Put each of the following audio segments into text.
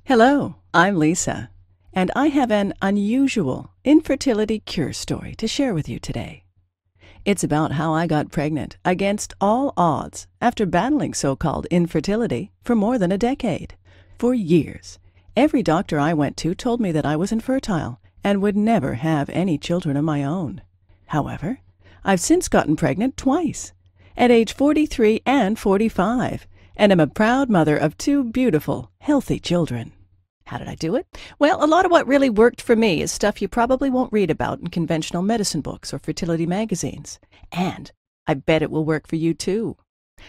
Hello, I'm Lisa, and I have an unusual infertility cure story to share with you today. It's about how I got pregnant against all odds after battling so-called infertility for more than a decade. For years, every doctor I went to told me that I was infertile and would never have any children of my own. However, I've since gotten pregnant twice, at age 43 and 45, and am a proud mother of two beautiful, healthy children. How did I do it? Well, a lot of what really worked for me is stuff you probably won't read about in conventional medicine books or fertility magazines. And I bet it will work for you too.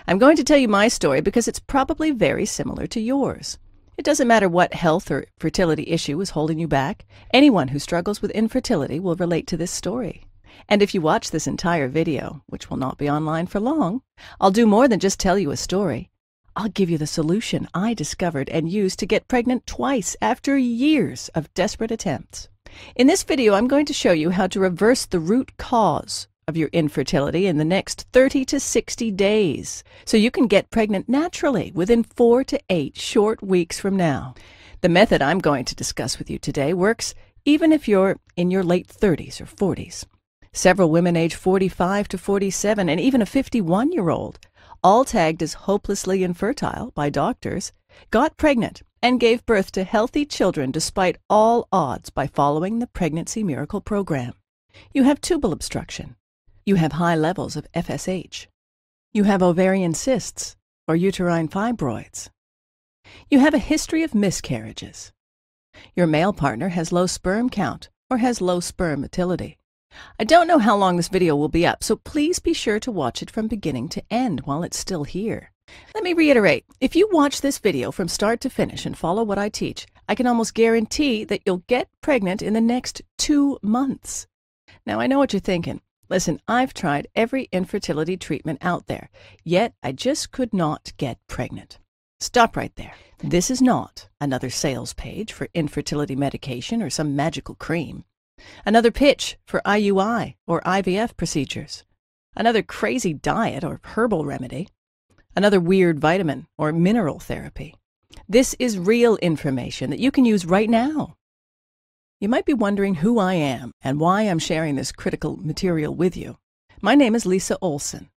I'm going to tell you my story because it's probably very similar to yours. It doesn't matter what health or fertility issue is holding you back. Anyone who struggles with infertility will relate to this story. And if you watch this entire video, which will not be online for long, I'll do more than just tell you a story. I'll give you the solution I discovered and used to get pregnant twice after years of desperate attempts. In this video, I'm going to show you how to reverse the root cause of your infertility in the next 30 to 60 days, so you can get pregnant naturally within 4 to 8 short weeks from now. The method I'm going to discuss with you today works even if you're in your late 30s or 40s. Several women aged 45 to 47 and even a 51-year-old, all tagged as hopelessly infertile by doctors, got pregnant and gave birth to healthy children despite all odds by following the Pregnancy Miracle program. You have tubal obstruction. You have high levels of FSH. You have ovarian cysts or uterine fibroids. You have a history of miscarriages. Your male partner has low sperm count or has low sperm motility. I don't know how long this video will be up, so please be sure to watch it from beginning to end while it's still here. Let me reiterate, if you watch this video from start to finish and follow what I teach, I can almost guarantee that you'll get pregnant in the next 2 months. Now, I know what you're thinking. Listen, I've tried every infertility treatment out there, yet I just could not get pregnant. Stop right there. This is not another sales page for infertility medication or some magical cream. Another pitch for IUI or IVF procedures. Another crazy diet or herbal remedy. Another weird vitamin or mineral therapy. This is real information that you can use right now. You might be wondering who I am and why I'm sharing this critical material with you. My name is Lisa Olson,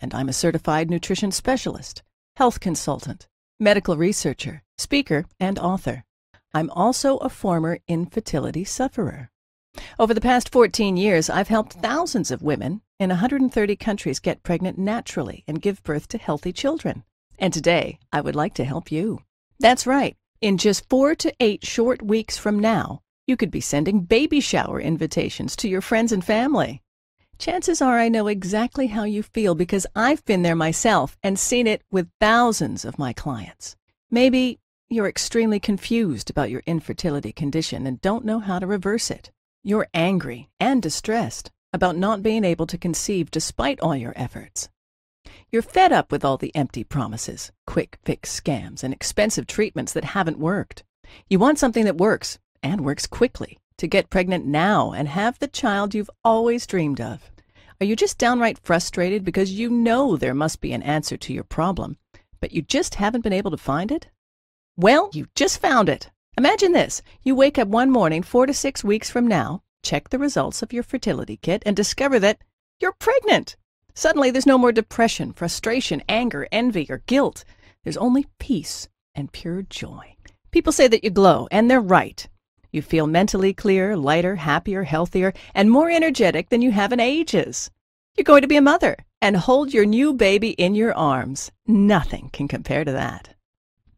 and I'm a certified nutrition specialist, health consultant, medical researcher, speaker, and author. I'm also a former infertility sufferer. Over the past 14 years, I've helped thousands of women in 130 countries get pregnant naturally and give birth to healthy children. And today, I would like to help you. That's right. In just 4 to 8 short weeks from now, you could be sending baby shower invitations to your friends and family. Chances are I know exactly how you feel because I've been there myself and seen it with thousands of my clients. Maybe you're extremely confused about your infertility condition and don't know how to reverse it. You're angry and distressed about not being able to conceive despite all your efforts. You're fed up with all the empty promises, quick fix scams, and expensive treatments that haven't worked. You want something that works, and works quickly, to get pregnant now and have the child you've always dreamed of. Are you just downright frustrated because you know there must be an answer to your problem, but you just haven't been able to find it? Well, you just found it. Imagine this. You wake up one morning 4 to 6 weeks from now, check the results of your fertility kit, and discover that you're pregnant. Suddenly, there's no more depression, frustration, anger, envy, or guilt. There's only peace and pure joy. People say that you glow, and they're right. You feel mentally clearer, lighter, happier, healthier, and more energetic than you have in ages. You're going to be a mother and hold your new baby in your arms. Nothing can compare to that.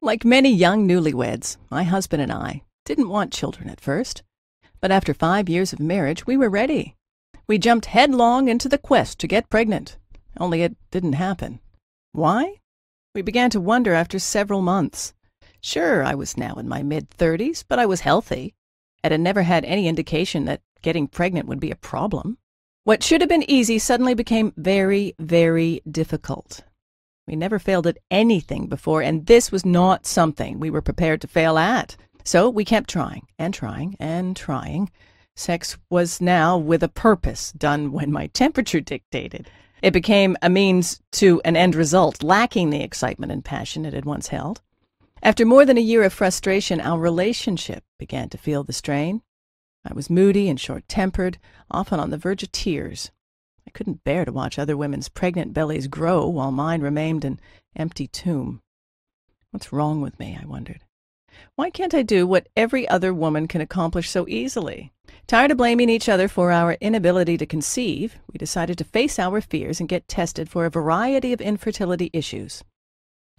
Like many young newlyweds, my husband and I didn't want children at first. But after 5 years of marriage, we were ready. We jumped headlong into the quest to get pregnant. Only it didn't happen. Why? We began to wonder after several months. Sure, I was now in my mid-30s, but I was healthy, and had never had any indication that getting pregnant would be a problem. What should have been easy suddenly became very, very difficult. We never failed at anything before, and this was not something we were prepared to fail at. So we kept trying and trying and trying. Sex was now with a purpose, done when my temperature dictated. It became a means to an end result, lacking the excitement and passion it had once held. After more than a year of frustration, our relationship began to feel the strain. I was moody and short-tempered, often on the verge of tears. I couldn't bear to watch other women's pregnant bellies grow while mine remained an empty tomb. What's wrong with me, I wondered. Why can't I do what every other woman can accomplish so easily? Tired of blaming each other for our inability to conceive, we decided to face our fears and get tested for a variety of infertility issues.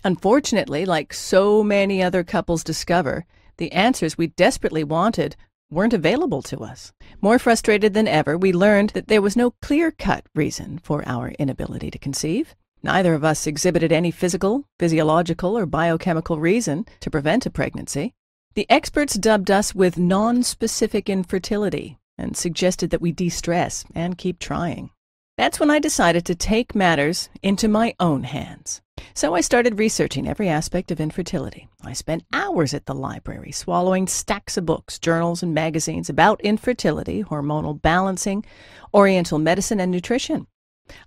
Unfortunately, like so many other couples discover, the answers we desperately wanted weren't available to us. More frustrated than ever, we learned that there was no clear-cut reason for our inability to conceive. Neither of us exhibited any physical, physiological, or biochemical reason to prevent a pregnancy. The experts dubbed us with non-specific infertility and suggested that we de-stress and keep trying. That's when I decided to take matters into my own hands. So I started researching every aspect of infertility. I spent hours at the library, swallowing stacks of books, journals, and magazines about infertility, hormonal balancing, oriental medicine, and nutrition.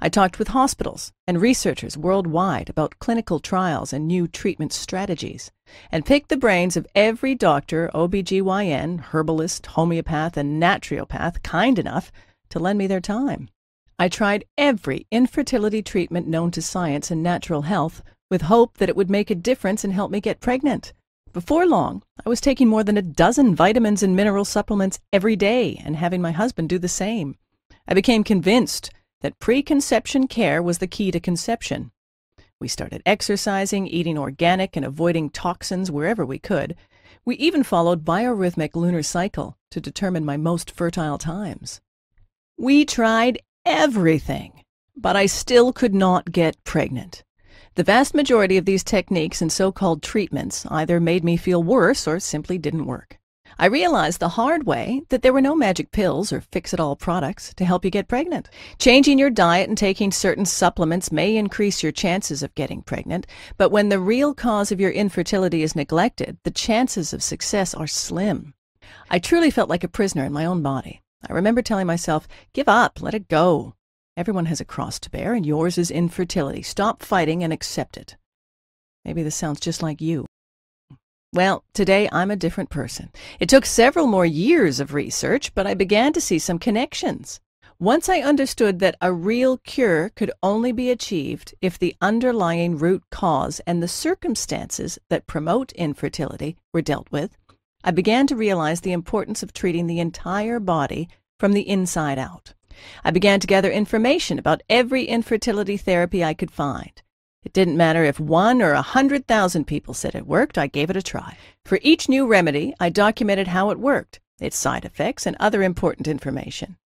I talked with hospitals and researchers worldwide about clinical trials and new treatment strategies, and picked the brains of every doctor, OBGYN, herbalist, homeopath, and naturopath kind enough to lend me their time. I tried every infertility treatment known to science and natural health with hope that it would make a difference and help me get pregnant. Before long, I was taking more than a dozen vitamins and mineral supplements every day and having my husband do the same. I became convinced that preconception care was the key to conception. We started exercising, eating organic, and avoiding toxins wherever we could. We even followed biorhythmic lunar cycle to determine my most fertile times. We tried everything, but I still could not get pregnant. The vast majority of these techniques and so-called treatments either made me feel worse or simply didn't work. I realized the hard way that there were no magic pills or fix-it-all products to help you get pregnant. Changing your diet and taking certain supplements may increase your chances of getting pregnant, but when the real cause of your infertility is neglected, the chances of success are slim. I truly felt like a prisoner in my own body. I remember telling myself, give up, let it go. Everyone has a cross to bear, and yours is infertility. Stop fighting and accept it. Maybe this sounds just like you. Well, today I'm a different person. It took several more years of research, but I began to see some connections. Once I understood that a real cure could only be achieved if the underlying root cause and the circumstances that promote infertility were dealt with, I began to realize the importance of treating the entire body from the inside out. I began to gather information about every infertility therapy I could find. It didn't matter if 1 or 100,000 people said it worked, I gave it a try. For each new remedy, I documented how it worked, its side effects, and other important information.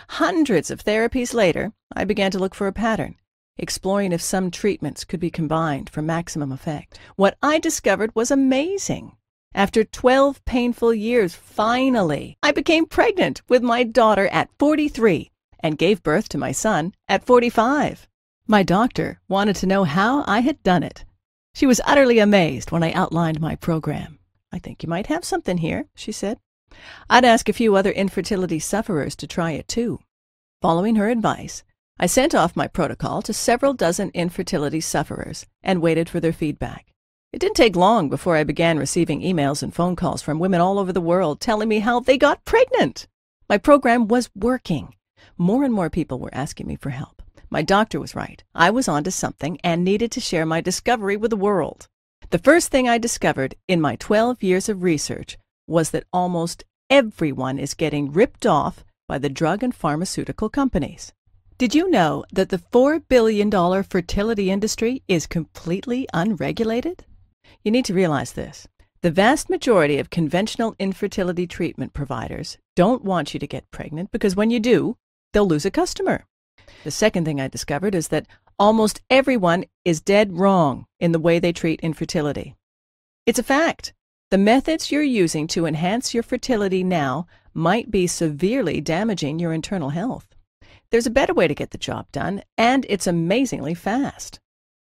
Hundreds of therapies later, I began to look for a pattern, exploring if some treatments could be combined for maximum effect. What I discovered was amazing. After 12 painful years, finally, I became pregnant with my daughter at 43 and gave birth to my son at 45. My doctor wanted to know how I had done it. She was utterly amazed when I outlined my program. I think you might have something here, she said. I'd ask a few other infertility sufferers to try it too. Following her advice, I sent off my protocol to several dozen infertility sufferers and waited for their feedback. It didn't take long before I began receiving emails and phone calls from women all over the world telling me how they got pregnant. My program was working. More and more people were asking me for help. My doctor was right. I was onto something and needed to share my discovery with the world. The first thing I discovered in my 12 years of research was that almost everyone is getting ripped off by the drug and pharmaceutical companies. Did you know that the $4 billion fertility industry is completely unregulated? You need to realize this. The vast majority of conventional infertility treatment providers don't want you to get pregnant because when you do, they'll lose a customer. The second thing I discovered is that almost everyone is dead wrong in the way they treat infertility. It's a fact. The methods you're using to enhance your fertility now might be severely damaging your internal health. There's a better way to get the job done, and it's amazingly fast.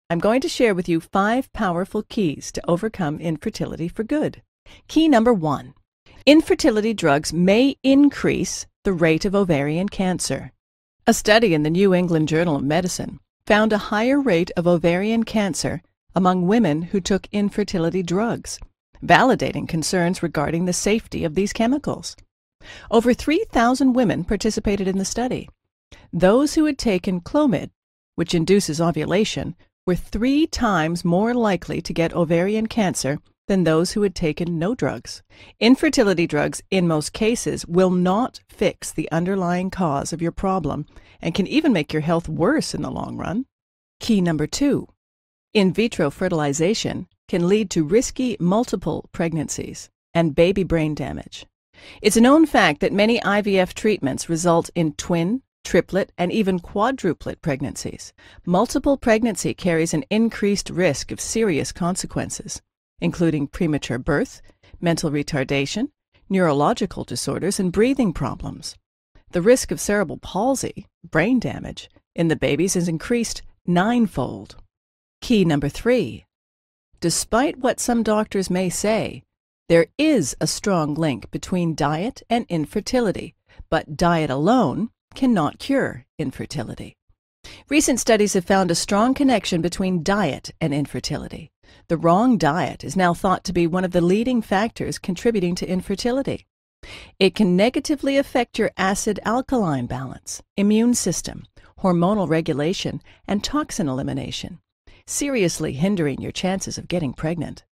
I'm going to share with you 5 powerful keys to overcome infertility for good. Key number 1. Infertility drugs may increase the rate of ovarian cancer. A study in the New England Journal of Medicine found a higher rate of ovarian cancer among women who took infertility drugs, validating concerns regarding the safety of these chemicals. Over 3,000 women participated in the study. Those who had taken Clomid, which induces ovulation, were 3 times more likely to get ovarian cancer than those who had taken no drugs. Infertility drugs, in most cases, will not fix the underlying cause of your problem and can even make your health worse in the long run. Key number 2. In vitro fertilization can lead to risky multiple pregnancies and baby brain damage. It's a known fact that many IVF treatments result in twin, triplet, and even quadruplet pregnancies. Multiple pregnancy carries an increased risk of serious consequences, including premature birth, mental retardation, neurological disorders, and breathing problems. The risk of cerebral palsy, brain damage, in the babies is increased 9-fold. Key number 3. Despite what some doctors may say, there is a strong link between diet and infertility, but diet alone cannot cure infertility. Recent studies have found a strong connection between diet and infertility. The wrong diet is now thought to be one of the leading factors contributing to infertility. It can negatively affect your acid-alkaline balance, immune system, hormonal regulation, and toxin elimination, seriously hindering your chances of getting pregnant.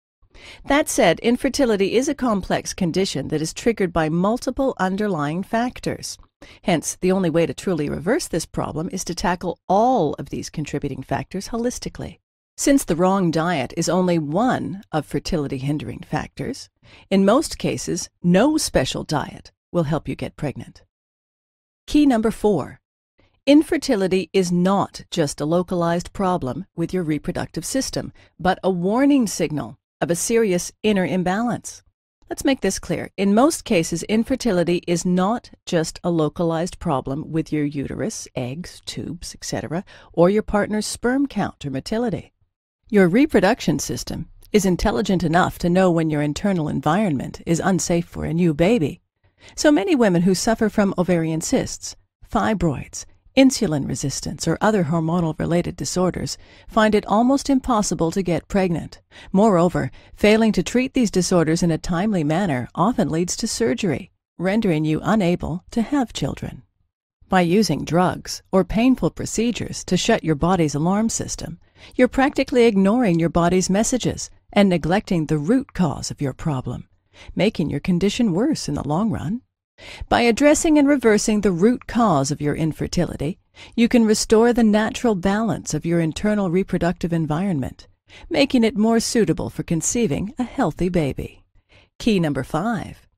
That said, infertility is a complex condition that is triggered by multiple underlying factors. Hence, the only way to truly reverse this problem is to tackle all of these contributing factors holistically. Since the wrong diet is only one of fertility-hindering factors, in most cases, no special diet will help you get pregnant. Key number 4. Infertility is not just a localized problem with your reproductive system, but a warning signal of a serious inner imbalance. Let's make this clear. In most cases, infertility is not just a localized problem with your uterus, eggs, tubes, etc., or your partner's sperm count or motility. Your reproduction system is intelligent enough to know when your internal environment is unsafe for a new baby. So many women who suffer from ovarian cysts, fibroids, insulin resistance, or other hormonal-related disorders find it almost impossible to get pregnant. Moreover, failing to treat these disorders in a timely manner often leads to surgery, rendering you unable to have children. By using drugs or painful procedures to shut your body's alarm system, you're practically ignoring your body's messages and neglecting the root cause of your problem, making your condition worse in the long run. By addressing and reversing the root cause of your infertility, you can restore the natural balance of your internal reproductive environment, making it more suitable for conceiving a healthy baby. Key number 5.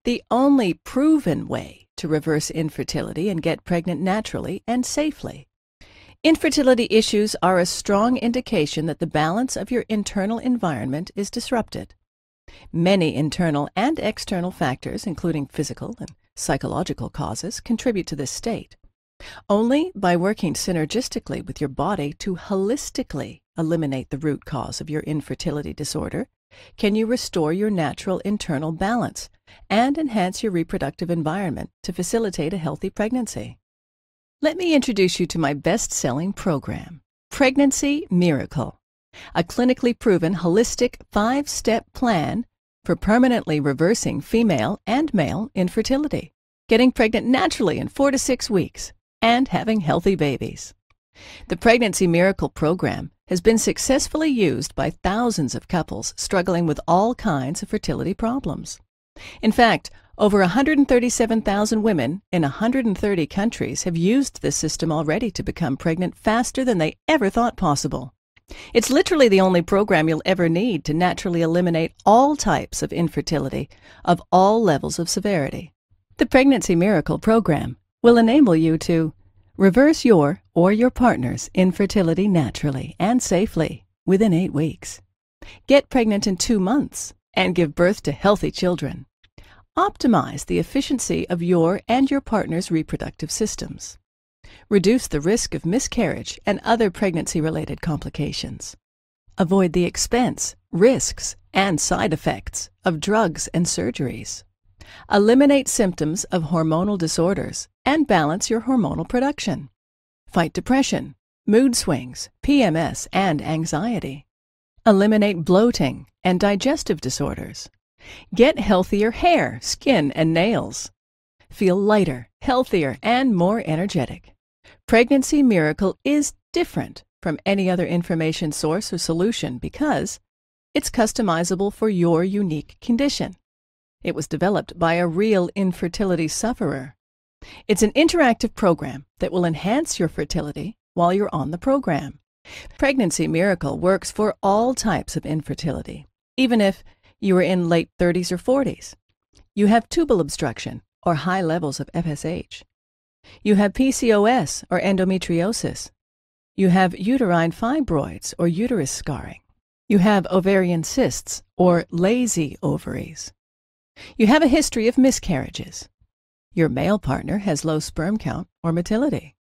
The only proven way to reverse infertility and get pregnant naturally and safely. Infertility issues are a strong indication that the balance of your internal environment is disrupted. Many internal and external factors, including physical and psychological causes, contribute to this state. Only by working synergistically with your body to holistically eliminate the root cause of your infertility disorder can you restore your natural internal balance and enhance your reproductive environment to facilitate a healthy pregnancy. Let me introduce you to my best-selling program, Pregnancy Miracle, a clinically proven holistic 5-step plan for permanently reversing female and male infertility, getting pregnant naturally in 4 to 6 weeks, and having healthy babies. The Pregnancy Miracle program has been successfully used by thousands of couples struggling with all kinds of fertility problems. In fact, over 137,000 women in 130 countries have used this system already to become pregnant faster than they ever thought possible. It's literally the only program you'll ever need to naturally eliminate all types of infertility of all levels of severity. The Pregnancy Miracle program will enable you to reverse your or your partner's infertility naturally and safely within 8 weeks. Get pregnant in 2 months and give birth to healthy children. Optimize the efficiency of your and your partner's reproductive systems. Reduce the risk of miscarriage and other pregnancy-related complications. Avoid the expense, risks, and side effects of drugs and surgeries. Eliminate symptoms of hormonal disorders and balance your hormonal production. Fight depression, mood swings, PMS, and anxiety. Eliminate bloating and digestive disorders. Get healthier hair, skin, and nails. Feel lighter, healthier, and more energetic. Pregnancy Miracle is different from any other information source or solution because it's customizable for your unique condition. It was developed by a real infertility sufferer. It's an interactive program that will enhance your fertility while you're on the program. Pregnancy Miracle works for all types of infertility, even if you are in late 30s or 40s. You have tubal obstruction or high levels of FSH. You have PCOS or endometriosis. You have uterine fibroids or uterus scarring. You have ovarian cysts or lazy ovaries. You have a history of miscarriages. Your male partner has low sperm count or motility.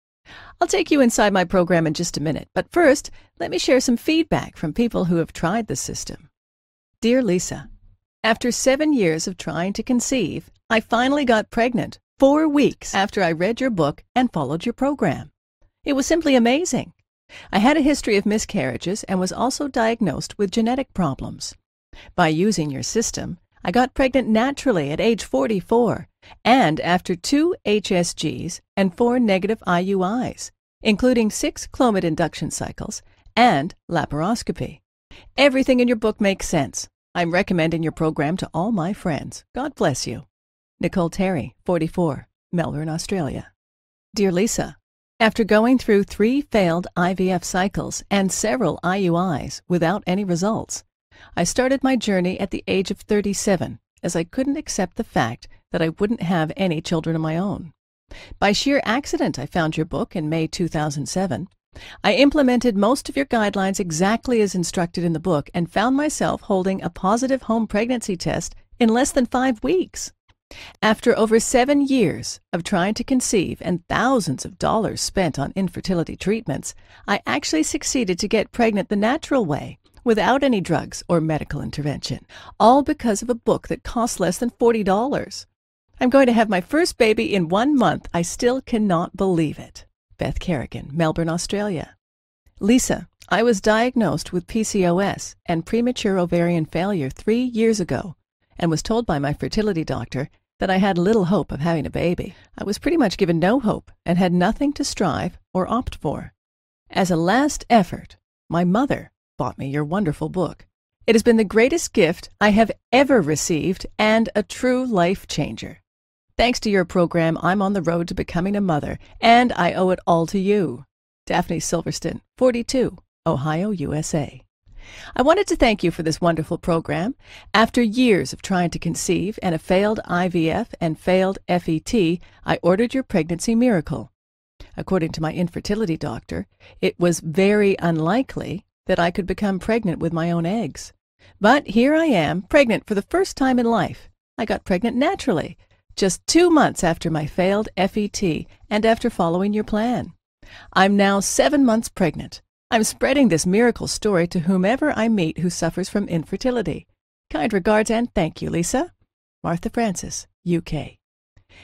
I'll take you inside my program in just a minute, but first, let me share some feedback from people who have tried the system. Dear Lisa, after 7 years of trying to conceive, I finally got pregnant 4 weeks after I read your book and followed your program. It was simply amazing. I had a history of miscarriages and was also diagnosed with genetic problems. By using your system, I got pregnant naturally at age 44 and after 2 HSGs and 4 negative IUIs, including 6 Clomid induction cycles and laparoscopy. Everything in your book makes sense. I'm recommending your program to all my friends. God bless you. Nicole Terry, 44, Melbourne, Australia. Dear Lisa, after going through 3 failed IVF cycles and several IUIs without any results, I started my journey at the age of 37 as I couldn't accept the fact that I wouldn't have any children of my own. By sheer accident, I found your book in May 2007. I implemented most of your guidelines exactly as instructed in the book and found myself holding a positive home pregnancy test in less than 5 weeks. After over 7 years of trying to conceive and thousands of dollars spent on infertility treatments, I actually succeeded to get pregnant the natural way, without any drugs or medical intervention, all because of a book that cost less than $40. I'm going to have my first baby in 1 month. I still cannot believe it. Beth Kerrigan, Melbourne, Australia. Lisa, I was diagnosed with PCOS and premature ovarian failure 3 years ago and was told by my fertility doctor that I had little hope of having a baby. I was pretty much given no hope and had nothing to strive or opt for. As a last effort, my mother bought me your wonderful book. It has been the greatest gift I have ever received and a true life changer. Thanks to your program, I'm on the road to becoming a mother, and I owe it all to you. Daphne Silverston, 42, Ohio, USA. I wanted to thank you for this wonderful program. After years of trying to conceive and a failed IVF and failed FET, I ordered your Pregnancy Miracle. According to my infertility doctor, it was very unlikely that I could become pregnant with my own eggs. But here I am, pregnant for the first time in life. I got pregnant naturally, just 2 months after my failed FET and after following your plan. I'm now 7 months pregnant. I'm spreading this miracle story to whomever I meet who suffers from infertility. Kind regards and thank you, Lisa. Martha Francis, UK.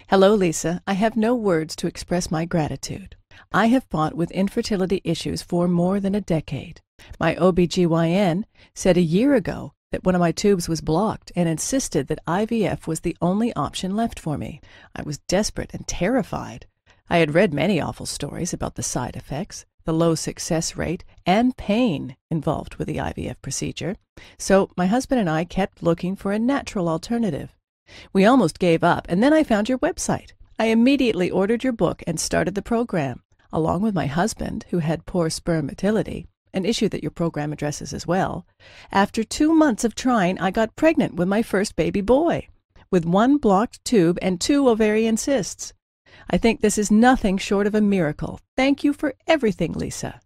Hello, Lisa. I have no words to express my gratitude. I have fought with infertility issues for more than a decade. My OBGYN said a year ago that one of my tubes was blocked and insisted that IVF was the only option left for me. I was desperate and terrified. I had read many awful stories about the side effects, the low success rate, and pain involved with the IVF procedure, so my husband and I kept looking for a natural alternative. We almost gave up, and then I found your website. I immediately ordered your book and started the program, along with my husband, who had poor sperm motility, an issue that your program addresses as well. After 2 months of trying, I got pregnant with my first baby boy, with 1 blocked tube and 2 ovarian cysts. I think this is nothing short of a miracle. Thank you for everything, Lisa.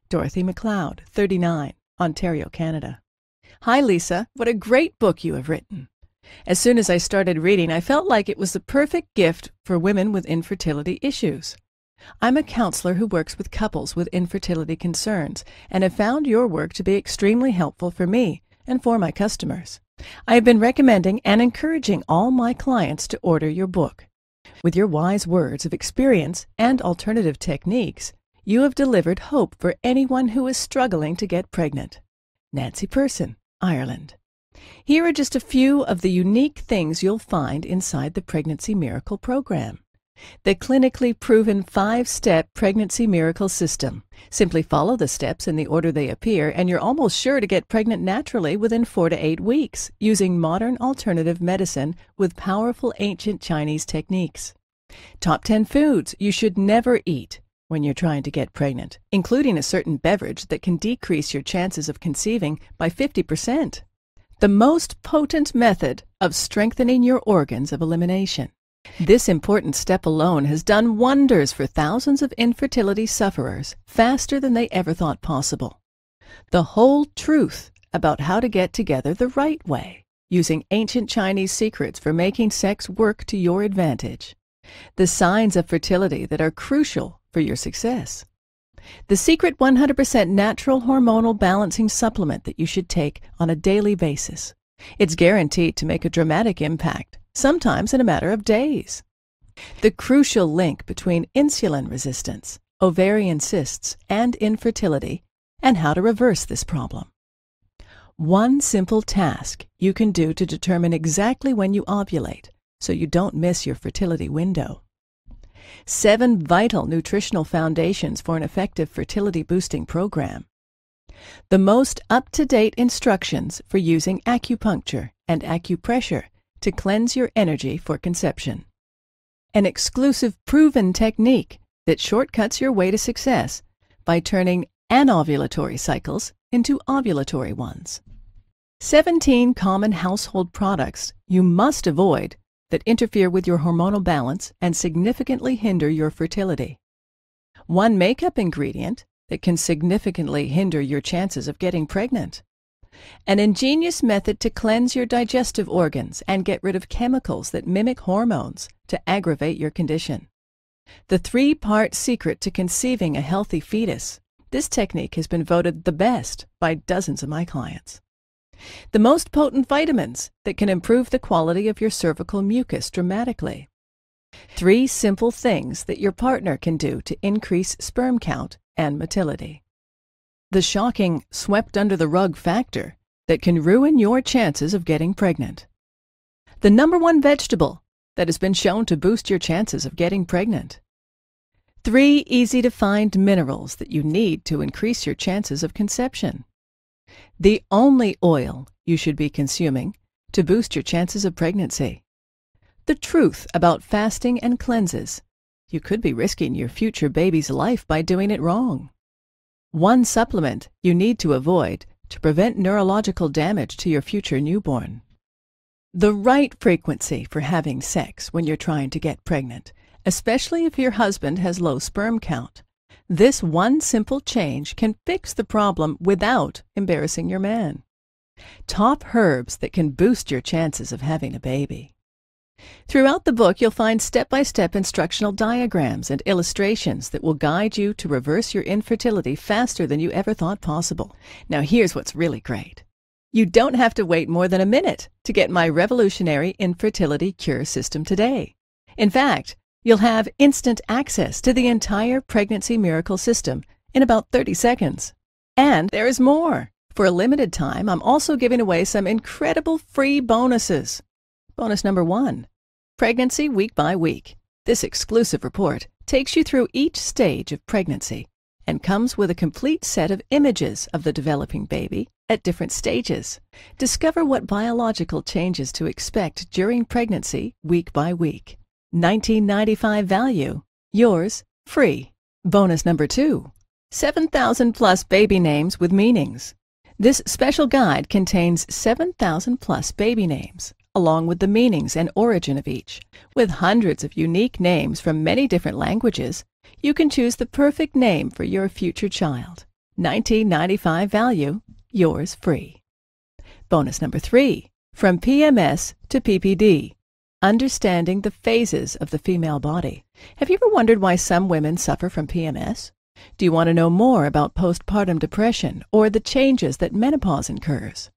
Dorothy McLeod, 39, Ontario, Canada. Hi, Lisa. What a great book you have written. As soon as I started reading, I felt like it was the perfect gift for women with infertility issues. I'm a counselor who works with couples with infertility concerns and have found your work to be extremely helpful for me and for my customers. I have been recommending and encouraging all my clients to order your book. With your wise words of experience and alternative techniques, you have delivered hope for anyone who is struggling to get pregnant. Nancy Person, Ireland. Here are just a few of the unique things you'll find inside the Pregnancy Miracle program. The clinically proven 5-step Pregnancy Miracle system. Simply follow the steps in the order they appear, and you're almost sure to get pregnant naturally within 4 to 8 weeks, using modern alternative medicine with powerful ancient Chinese techniques. Top 10 foods you should never eat when you're trying to get pregnant, including a certain beverage that can decrease your chances of conceiving by 50%. The most potent method of strengthening your organs of elimination. This important step alone has done wonders for thousands of infertility sufferers faster than they ever thought possible. The whole truth about how to get together the right way, using ancient Chinese secrets for making sex work to your advantage. The signs of fertility that are crucial for your success. The secret 100% natural hormonal balancing supplement that you should take on a daily basis. It's guaranteed to make a dramatic impact, sometimes in a matter of days. The crucial link between insulin resistance, ovarian cysts, and infertility, and how to reverse this problem. One simple task you can do to determine exactly when you ovulate, so you don't miss your fertility window. 7 vital nutritional foundations for an effective fertility boosting program. The most up-to-date instructions for using acupuncture and acupressure to cleanse your energy for conception. An exclusive proven technique that shortcuts your way to success by turning anovulatory cycles into ovulatory ones. 17 common household products you must avoid that interfere with your hormonal balance and significantly hinder your fertility. 1 makeup ingredient that can significantly hinder your chances of getting pregnant. An ingenious method to cleanse your digestive organs and get rid of chemicals that mimic hormones to aggravate your condition. The 3-part secret to conceiving a healthy fetus. This technique has been voted the best by dozens of my clients. The most potent vitamins that can improve the quality of your cervical mucus dramatically. 3 simple things that your partner can do to increase sperm count and motility. The shocking swept-under-the-rug factor that can ruin your chances of getting pregnant. The #1 vegetable that has been shown to boost your chances of getting pregnant. 3 easy-to-find minerals that you need to increase your chances of conception. The only oil you should be consuming to boost your chances of pregnancy. The truth about fasting and cleanses. You could be risking your future baby's life by doing it wrong. 1 supplement you need to avoid to prevent neurological damage to your future newborn. The right frequency for having sex when you're trying to get pregnant, especially if your husband has low sperm count. This 1 simple change can fix the problem without embarrassing your man. Top herbs that can boost your chances of having a baby. Throughout the book, you'll find step-by-step instructional diagrams and illustrations that will guide you to reverse your infertility faster than you ever thought possible. Now here's what's really great. You don't have to wait more than a minute to get my revolutionary infertility cure system today. In fact, you'll have instant access to the entire Pregnancy Miracle system in about 30 seconds. And there is more. For a limited time, I'm also giving away some incredible free bonuses. Bonus #1, Pregnancy Week by Week. This exclusive report takes you through each stage of pregnancy and comes with a complete set of images of the developing baby at different stages. Discover what biological changes to expect during pregnancy week by week. $19.95 value. Yours free. Bonus #2, 7,000 plus baby names with meanings. This special guide contains 7,000 plus baby names, along with the meanings and origin of each. With hundreds of unique names from many different languages, you can choose the perfect name for your future child. $19.95 value. Yours free. Bonus #3, From PMS to PPD. Understanding the phases of the female body. Have you ever wondered why some women suffer from PMS? Do you want to know more about postpartum depression or the changes that menopause incurs?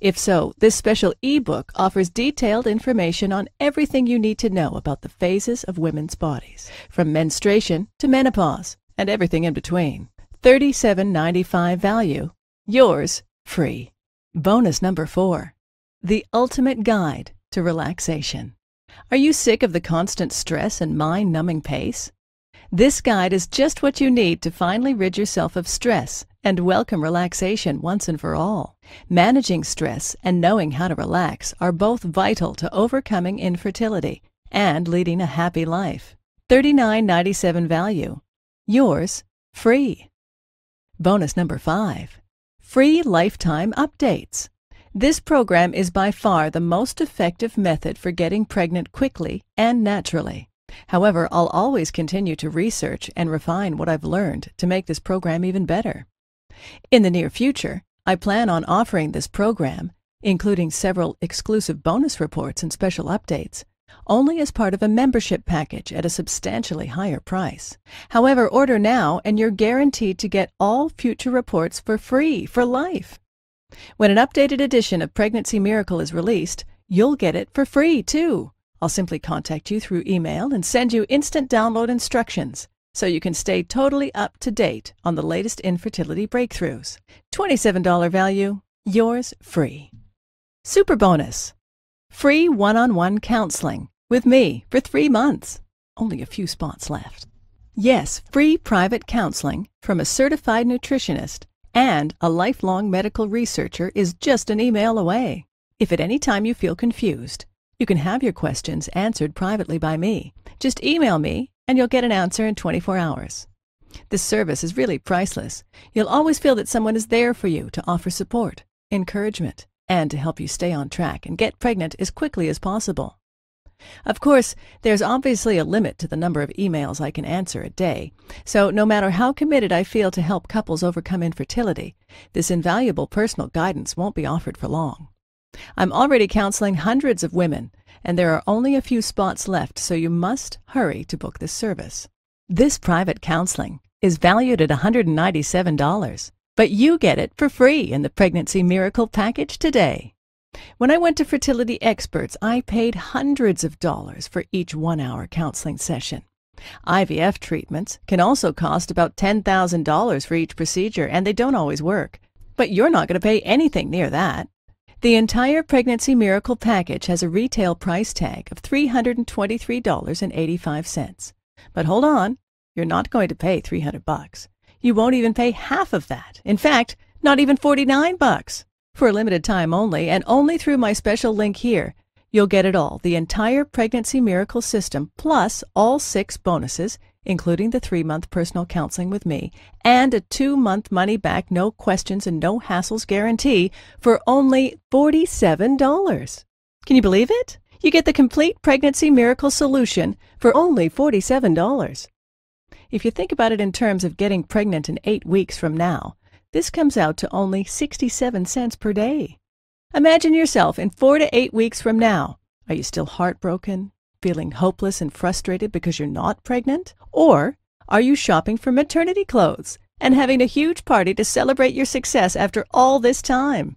If so, this special ebook offers detailed information on everything you need to know about the phases of women's bodies, from menstruation to menopause and everything in between. $37.95 value. Yours free. Bonus number 4. The ultimate guide to relaxation. Are you sick of the constant stress and mind-numbing pace? This guide is just what you need to finally rid yourself of stress and welcome relaxation once and for all. Managing stress and knowing how to relax are both vital to overcoming infertility and leading a happy life. $39.97 value. Yours free. Bonus number 5. Free lifetime updates. This program is by far the most effective method for getting pregnant quickly and naturally. However, I'll always continue to research and refine what I've learned to make this program even better. In the near future, I plan on offering this program, including several exclusive bonus reports and special updates, only as part of a membership package at a substantially higher price. However, order now and you're guaranteed to get all future reports for free for life. When an updated edition of Pregnancy Miracle is released, you'll get it for free too. I'll simply contact you through email and send you instant download instructions so you can stay totally up to date on the latest infertility breakthroughs. $27 value, yours free. Super bonus. Free one-on-one counseling with me for 3 months. Only a few spots left. Yes, free private counseling from a certified nutritionist and a lifelong medical researcher is just an email away. If at any time you feel confused, you can have your questions answered privately by me. Just email me and you'll get an answer in 24 hours. This service is really priceless. You'll always feel that someone is there for you to offer support, encouragement, and to help you stay on track and get pregnant as quickly as possible. Of course, there's obviously a limit to the number of emails I can answer a day, so no matter how committed I feel to help couples overcome infertility, this invaluable personal guidance won't be offered for long. I'm already counseling hundreds of women, and there are only a few spots left, so you must hurry to book this service. This private counseling is valued at $197, but you get it for free in the Pregnancy Miracle package today. When I went to fertility experts, I paid hundreds of dollars for each 1-hour counseling session. IVF treatments can also cost about $10,000 for each procedure, and they don't always work. But you're not going to pay anything near that. The entire Pregnancy Miracle package has a retail price tag of $323.85. But hold on, you're not going to pay $300. You won't even pay half of that. In fact, not even $49. For a limited time only, and only through my special link here, you'll get it all, the entire Pregnancy Miracle system, plus all 6 bonuses, including the 3-month personal counseling with me, and a 2-month money-back, no questions and no hassles guarantee for only $47. Can you believe it? You get the complete Pregnancy Miracle solution for only $47. If you think about it in terms of getting pregnant in 8 weeks from now, this comes out to only 67 cents per day. Imagine yourself in 4 to 8 weeks from now. Are you still heartbroken, feeling hopeless and frustrated because you're not pregnant? Or are you shopping for maternity clothes and having a huge party to celebrate your success after all this time?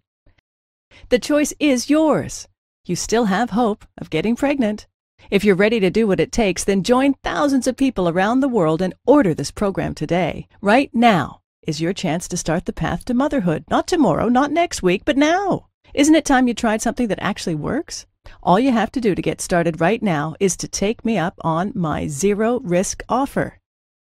The choice is yours. You still have hope of getting pregnant. If you're ready to do what it takes, then join thousands of people around the world and order this program today. Right now is your chance to start the path to motherhood. Not tomorrow, not next week, but now. Isn't it time you tried something that actually works? All you have to do to get started right now is to take me up on my zero-risk offer.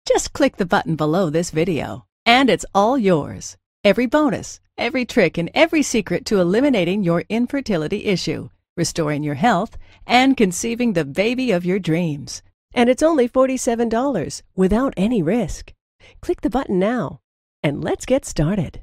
Just click the button below this video, and it's all yours. Every bonus, every trick, and every secret to eliminating your infertility issue, restoring your health, and conceiving the baby of your dreams. And it's only $47 without any risk. Click the button now, and let's get started.